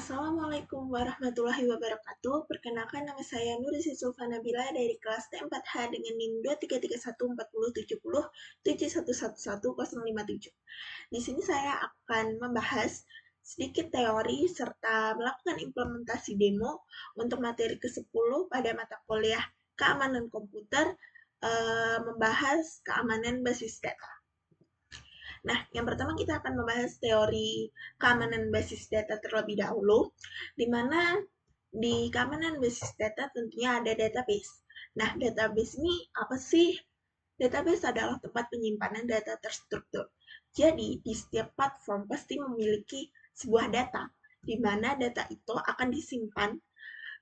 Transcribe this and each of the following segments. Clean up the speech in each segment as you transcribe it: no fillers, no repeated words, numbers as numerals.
Assalamualaikum warahmatullahi wabarakatuh. Perkenalkan nama saya Nurisi Sulfanabila dari kelas T4H dengan NIM 233140707111057. Di sini saya akan membahas sedikit teori serta melakukan implementasi demo untuk materi ke-10 pada mata kuliah Keamanan Komputer, membahas keamanan basis data. Nah, yang pertama kita akan membahas teori keamanan basis data terlebih dahulu, di mana di keamanan basis data tentunya ada database. Nah, database ini apa sih? Database adalah tempat penyimpanan data terstruktur. Jadi, di setiap platform pasti memiliki sebuah data, di mana data itu akan disimpan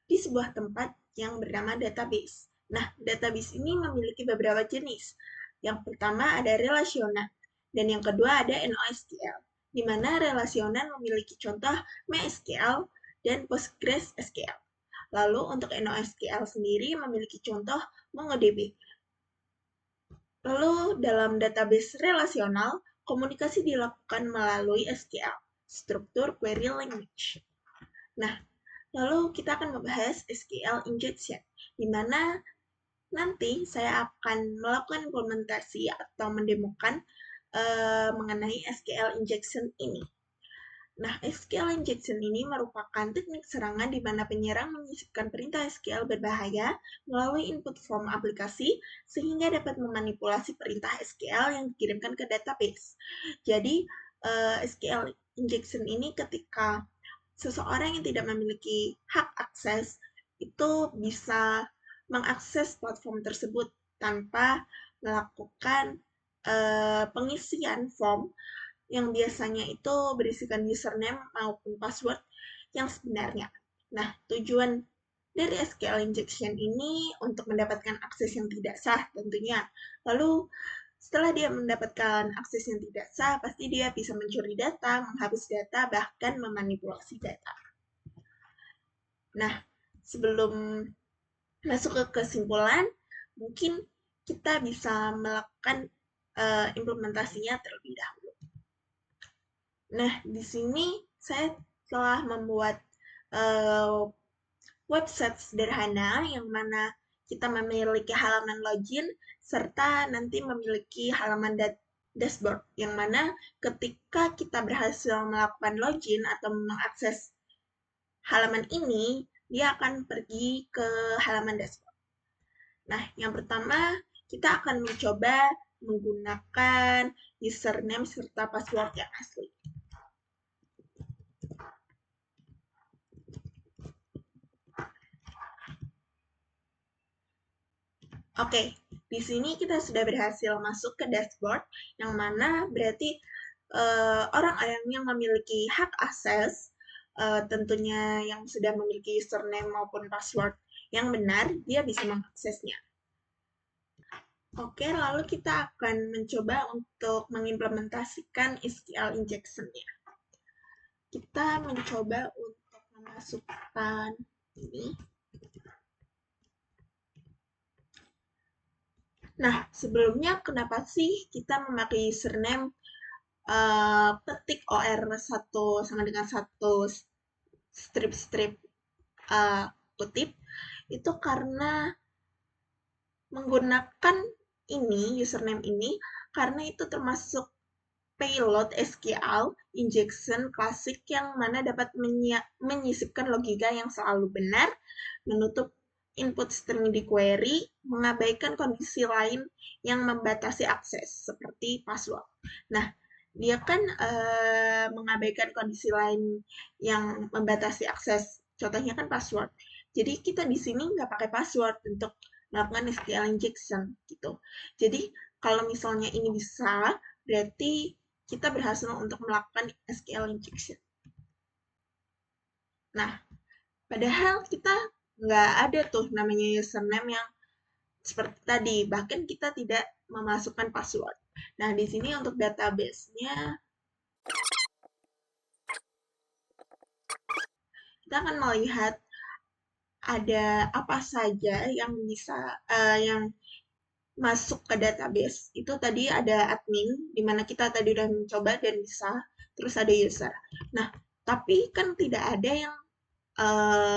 di sebuah tempat yang bernama database. Nah, database ini memiliki beberapa jenis. Yang pertama ada relasional, dan yang kedua ada NoSQL, di mana relasional memiliki contoh MySQL dan PostgreSQL. Lalu untuk NoSQL sendiri memiliki contoh MongoDB. Lalu dalam database relasional, komunikasi dilakukan melalui SQL, struktur query language. Nah, lalu kita akan membahas SQL injection, di mana nanti saya akan melakukan implementasi atau mendemokan mengenai SQL injection ini. Nah, SQL injection ini merupakan teknik serangan di mana penyerang menyisipkan perintah SQL berbahaya melalui input form aplikasi sehingga dapat memanipulasi perintah SQL yang dikirimkan ke database. Jadi, SQL injection ini ketika seseorang yang tidak memiliki hak akses itu bisa mengakses platform tersebut tanpa melakukan pengisian form yang biasanya itu berisikan username maupun password yang sebenarnya. Nah, tujuan dari SQL injection ini untuk mendapatkan akses yang tidak sah tentunya. Lalu setelah dia mendapatkan akses yang tidak sah, pasti dia bisa mencuri data, menghapus data, bahkan memanipulasi data. Nah, sebelum masuk ke kesimpulan, mungkin kita bisa melakukan implementasinya terlebih dahulu. Nah, di sini saya telah membuat website sederhana yang mana kita memiliki halaman login serta nanti memiliki halaman dashboard yang mana ketika kita berhasil melakukan login atau mengakses halaman ini, dia akan pergi ke halaman dashboard. Nah, yang pertama kita akan mencoba menggunakan username serta password yang asli. Oke, di sini kita sudah berhasil masuk ke dashboard, yang mana berarti orang-orang yang memiliki hak akses, tentunya yang sudah memiliki username maupun password yang benar, dia bisa mengaksesnya. Oke, lalu kita akan mencoba untuk mengimplementasikan SQL injection-nya. Kita mencoba untuk memasukkan ini. Nah, sebelumnya kenapa sih kita memakai username ketik OR1 sama dengan 1 strip-strip kutip? Itu karena menggunakan ini, username ini, karena itu termasuk payload SQL injection klasik yang mana dapat menyisipkan logika yang selalu benar, menutup input string di query, mengabaikan kondisi lain yang membatasi akses, seperti password. Nah, dia kan mengabaikan kondisi lain yang membatasi akses, contohnya kan password. Jadi kita di sini nggak pakai password untuk melakukan SQL injection gitu. Jadi kalau misalnya ini bisa, berarti kita berhasil untuk melakukan SQL injection. Nah, padahal kita nggak ada tuh namanya username yang seperti tadi, bahkan kita tidak memasukkan password. Nah, di sini untuk database-nya, kita akan melihat ada apa saja yang bisa, yang masuk ke database. Itu tadi ada admin, di mana kita tadi udah mencoba dan bisa, terus ada user. Nah, Tapi kan tidak ada yang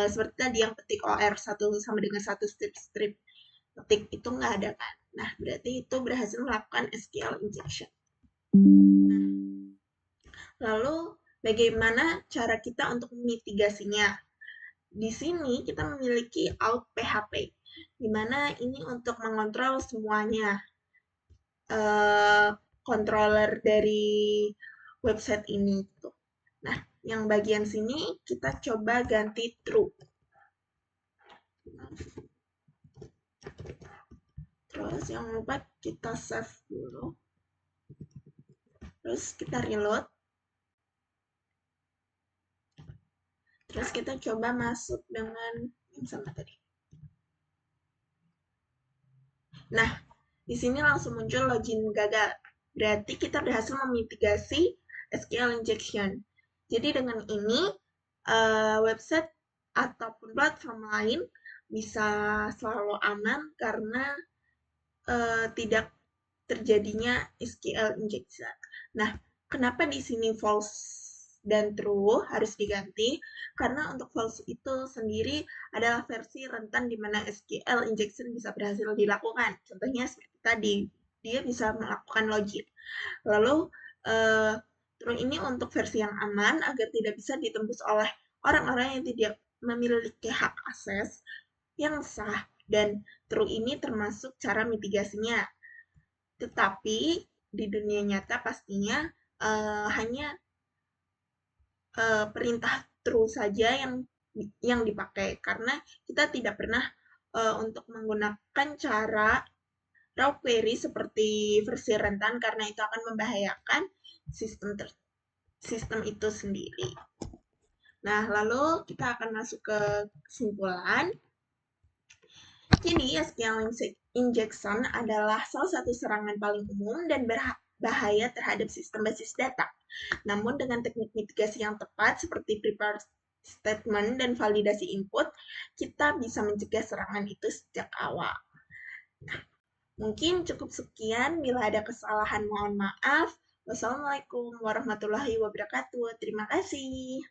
seperti tadi yang petik OR satu sama dengan satu strip petik itu nggak ada kan. Nah, berarti itu berhasil melakukan SQL injection. Lalu, bagaimana cara kita untuk memitigasinya? Di sini kita memiliki out PHP, di mana ini untuk mengontrol semuanya. Controller dari website ini gitu. Nah, yang bagian sini kita coba ganti true. Terus jangan lupa kita save dulu. Terus kita reload. Terus kita coba masuk dengan yang sama tadi. Nah, di sini langsung muncul login gagal. Berarti kita berhasil memitigasi SQL injection. Jadi dengan ini, website ataupun platform lain bisa selalu aman karena tidak terjadinya SQL injection. Nah, kenapa di sini false dan true harus diganti? Karena untuk false itu sendiri adalah versi rentan di mana SQL injection bisa berhasil dilakukan. Contohnya seperti tadi, dia bisa melakukan login. Lalu, true ini untuk versi yang aman agar tidak bisa ditembus oleh orang-orang yang tidak memiliki hak akses yang sah, dan true ini termasuk cara mitigasinya. Tetapi di dunia nyata pastinya hanya perintah true saja yang dipakai karena kita tidak pernah untuk menggunakan cara raw query seperti versi rentan karena itu akan membahayakan sistem itu sendiri. Nah, lalu kita akan masuk ke kesimpulan. Jadi, SQL injection adalah salah satu serangan paling umum dan berbahaya terhadap sistem basis data. Namun, dengan teknik mitigasi yang tepat seperti prepare statement dan validasi input, kita bisa mencegah serangan itu sejak awal. Nah, mungkin cukup sekian. Bila ada kesalahan, mohon maaf. Wassalamualaikum warahmatullahi wabarakatuh. Terima kasih.